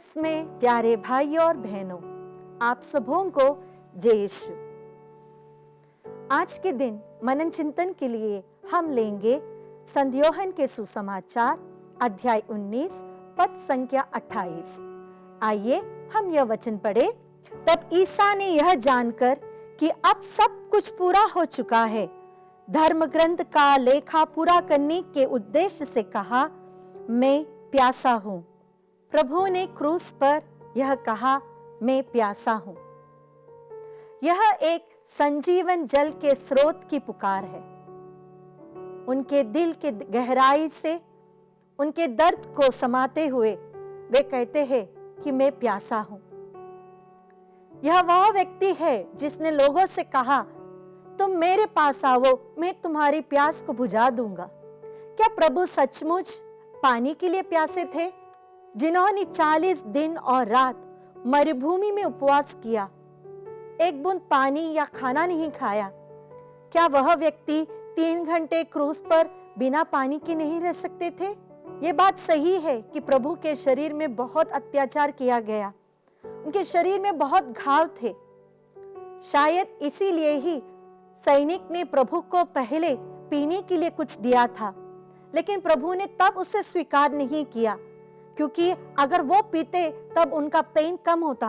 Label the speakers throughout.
Speaker 1: ख्रिस्त में प्यारे भाइयों और बहनों, आप सबों को जय यीशु। आज के दिन मनन चिंतन के लिए हम लेंगे संत यूहन्ना के सुसमाचार अध्याय 19 पद संख्या 28। आइए हम यह वचन पढ़े। तब ईसा ने यह जानकर कि अब सब कुछ पूरा हो चुका है, धर्म ग्रंथ का लेखा पूरा करने के उद्देश्य से कहा, मैं प्यासा हूँ। प्रभु ने क्रूस पर यह कहा, मैं प्यासा हूँ। यह एक संजीवन जल के स्रोत की पुकार है। उनके दिल के गहराई से उनके दर्द को समाते हुए वे कहते हैं कि मैं प्यासा हूं। यह वह व्यक्ति है जिसने लोगों से कहा, तुम मेरे पास आओ, मैं तुम्हारी प्यास को बुझा दूंगा। क्या प्रभु सचमुच पानी के लिए प्यासे थे? जिन्होंने 40 दिन और रात मरुभूमि में उपवास किया, एक बूंद पानी या खाना नहीं खाया। क्या वह व्यक्ति 3 घंटे क्रूस पर बिना पानी के नहीं रह सकते थे? ये बात सही है कि प्रभु के शरीर में बहुत अत्याचार किया गया, उनके शरीर में बहुत घाव थे। शायद इसीलिए ही सैनिक ने प्रभु को पहले पीने के लिए कुछ दिया था, लेकिन प्रभु ने तब उसे स्वीकार नहीं किया, क्योंकि अगर वो पीते तब उनका पेन कम होता,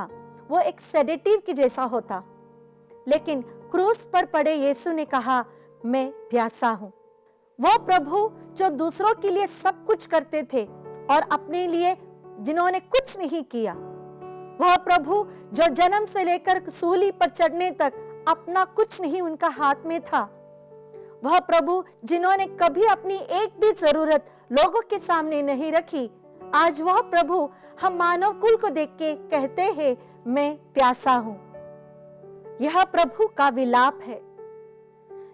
Speaker 1: वो एक सेडेटिव के जैसा होता। लेकिन क्रूस पर पड़े यीशु ने कहा, मैं प्यासा हूं। वो प्रभु जो दूसरों के लिए सब कुछ करते थे और अपने लिए जिन्होंने कुछ नहीं किया, वह प्रभु जो जन्म से लेकर सूली पर चढ़ने तक अपना कुछ नहीं उनका हाथ में था, वह प्रभु जिन्होंने कभी अपनी एक भी जरूरत लोगों के सामने नहीं रखी, आज वह प्रभु हम मानव कुल को देख के कहते हैं, मैं प्यासा हूं। यह प्रभु का विलाप है,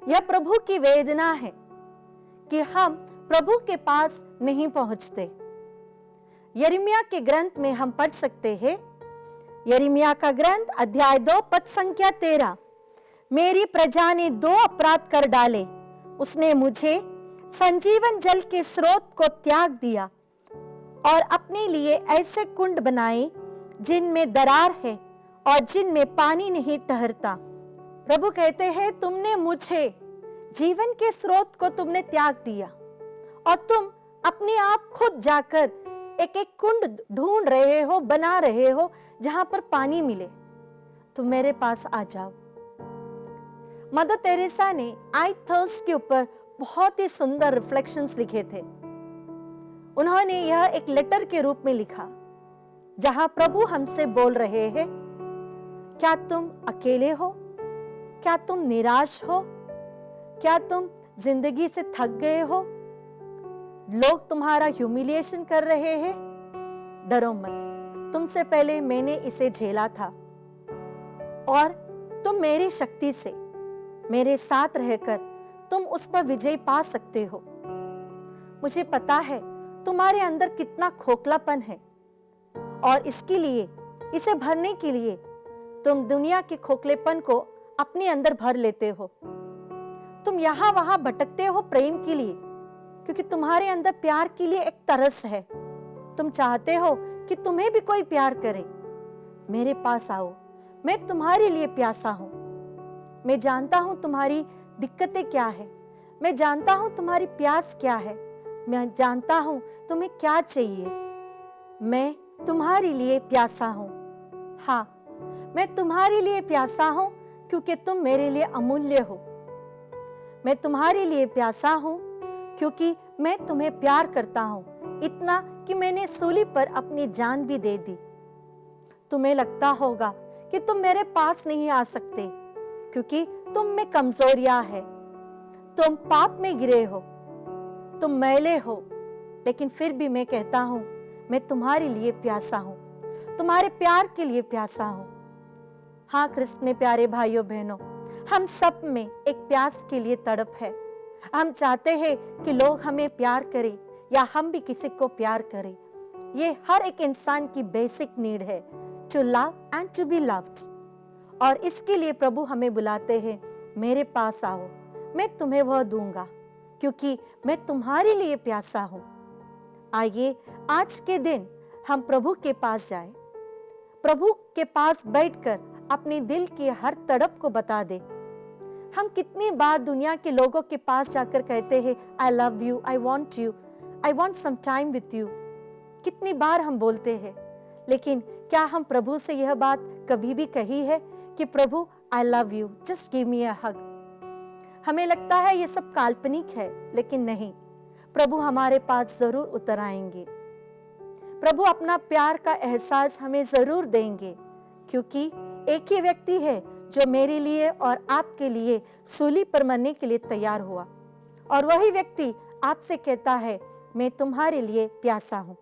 Speaker 1: यह प्रभु की वेदना है कि हम प्रभु के पास नहीं पहुंचते। यिर्मयाह के ग्रंथ में हम पढ़ सकते हैं, यिर्मयाह का ग्रंथ अध्याय 2 पद संख्या 13, मेरी प्रजा ने 2 अपराध कर डाले, उसने मुझे संजीवन जल के स्रोत को त्याग दिया और अपने लिए ऐसे कुंड बनाए जिनमें दरार है और जिनमें पानी नहीं ठहरता। प्रभु कहते हैं, तुमने मुझे जीवन के स्रोत को तुमने त्याग दिया और तुम अपने आप खुद जाकर एक एक कुंड ढूंढ रहे हो, बना रहे हो जहां पर पानी मिले। तुम मेरे पास आ जाओ। मदर तेरेसा ने आई थर्स्ट के ऊपर बहुत ही सुंदर रिफ्लेक्शंस लिखे थे। उन्होंने यह एक लेटर के रूप में लिखा, जहां प्रभु हमसे बोल रहे हैं, क्या तुम अकेले हो? क्या तुम निराश हो? क्या तुम जिंदगी से थक गए हो? लोग तुम्हारा ह्यूमिलिएशन कर रहे हैं? डरो मत, तुमसे पहले मैंने इसे झेला था और तुम मेरी शक्ति से मेरे साथ रहकर तुम उस पर विजय पा सकते हो। मुझे पता है तुम्हारे अंदर कितना खोखलापन है और इसके लिए, इसे भरने के लिए तुम दुनिया के खोखलेपन को अपने अंदर भर लेते हो। तुम यहां वहां भटकते हो प्रेम के लिए, क्योंकि तुम्हारे अंदर प्यार के लिए एक तरस है। तुम चाहते हो कि तुम्हें भी कोई प्यार करे। मेरे पास आओ, मैं तुम्हारे लिए प्यासा हूं। मैं जानता हूं तुम्हारी दिक्कतें क्या है, मैं जानता हूं तुम्हारी प्यास क्या है, मैं जानता हूं तुम्हें क्या चाहिए। मैं तुम्हारे लिए प्यासा हूं। हाँ, मैं तुम्हारे लिए प्यासा हूं क्योंकि तुम मेरे लिए अमूल्य हो। मैं तुम्हारे लिए प्यासा हूं क्योंकि मैं तुम्हें प्यार करता हूं, इतना कि मैंने सूली पर अपनी जान भी दे दी। तुम्हें लगता होगा कि तुम मेरे पास नहीं आ सकते क्योंकि तुम में कमजोरियां है, तुम पाप में गिरे हो, तुम मैले हो, लेकिन फिर भी मैं कहता हूं, मैं तुम्हारे लिए प्यासा हूं, तुम्हारे प्यार के लिए प्यासा हूं। हाँ ख्रिस्त में प्यारे भाइयों बहनों, हम सब में एक प्यास के लिए तड़प है। हम चाहते हैं कि लोग हमें प्यार करें या हम भी किसी को प्यार करें। ये हर एक इंसान की बेसिक नीड है, to love and to be loved. और इसके लिए प्रभु हमें बुलाते हैं, मेरे पास आओ, मैं तुम्हें वह दूंगा क्योंकि मैं तुम्हारे लिए प्यासा हूं। आइए आज के दिन हम प्रभु के पास जाएं, प्रभु के पास बैठकर अपने दिल की हर तड़प को बता दे। हम कितनी बार दुनिया के लोगों के पास जाकर कहते हैं, I love you, I want some time with you. कितनी बार हम बोलते हैं, लेकिन क्या हम प्रभु से यह बात कभी भी कही है कि प्रभु I love you, just give me a hug. हमें लगता है ये सब काल्पनिक है, लेकिन नहीं, प्रभु हमारे पास जरूर उतर आएंगे। प्रभु अपना प्यार का एहसास हमें जरूर देंगे, क्योंकि एक ही व्यक्ति है जो मेरे लिए और आपके लिए सूली पर मरने के लिए तैयार हुआ, और वही व्यक्ति आपसे कहता है, मैं तुम्हारे लिए प्यासा हूं।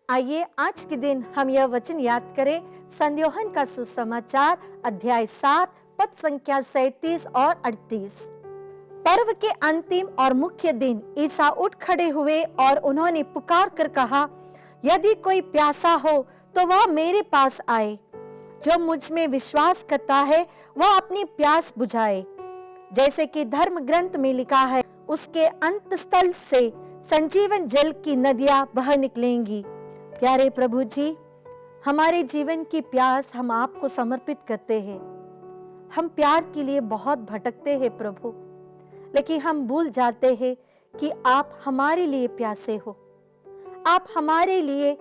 Speaker 1: आइए आज के दिन हम यह वचन याद करें, संत यूहन्ना का सुसमाचार अध्याय 7 पद संख्या 37 और 38। पर्व के अंतिम और मुख्य दिन ईसा उठ खड़े हुए और उन्होंने पुकार कर कहा, यदि कोई प्यासा हो तो वह मेरे पास आए। जो मुझ में विश्वास करता है वह अपनी प्यास बुझाए। जैसे कि धर्म ग्रंथ में लिखा है, उसके अंतस्थल से संजीवन जल की नदियां बह निकलेंगी। प्यारे प्रभु जी, हमारे जीवन की प्यास हम आपको समर्पित करते हैं। हम प्यार के लिए बहुत भटकते हैं प्रभु, लेकिन हम भूल जाते हैं कि आप हमारे लिए प्यासे हो। आप हमारे लिए,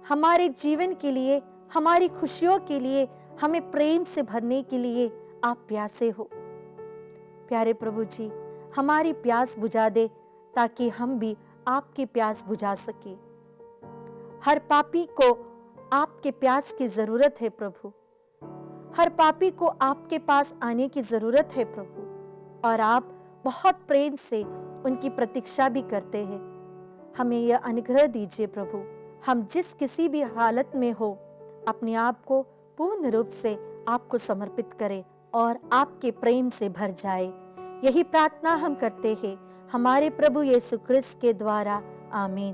Speaker 1: हमारे जीवन के लिए, हमारी खुशियों के लिए, हमें प्रेम से भरने के लिए आप प्यासे हो। प्यारे प्रभु जी, हमारी प्यास बुझा दे ताकि हम भी आपकी प्यास बुझा सके। हर पापी को आपके प्यास की जरूरत है प्रभु। हर पापी को आपके पास आने की जरूरत है प्रभु, और आप बहुत प्रेम से उनकी प्रतीक्षा भी करते हैं। हमें यह अनुग्रह दीजिए प्रभु, हम जिस किसी भी हालत में हो अपने आप को पूर्ण रूप से आपको समर्पित करें और आपके प्रेम से भर जाए। यही प्रार्थना हम करते हैं हमारे प्रभु यीशु क्रिस्त के द्वारा, आमीन।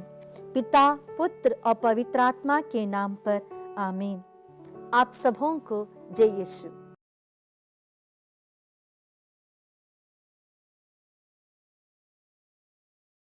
Speaker 1: पिता, पुत्र और पवित्र आत्मा के नाम पर, आमीन। आप सबों को जय यीशु।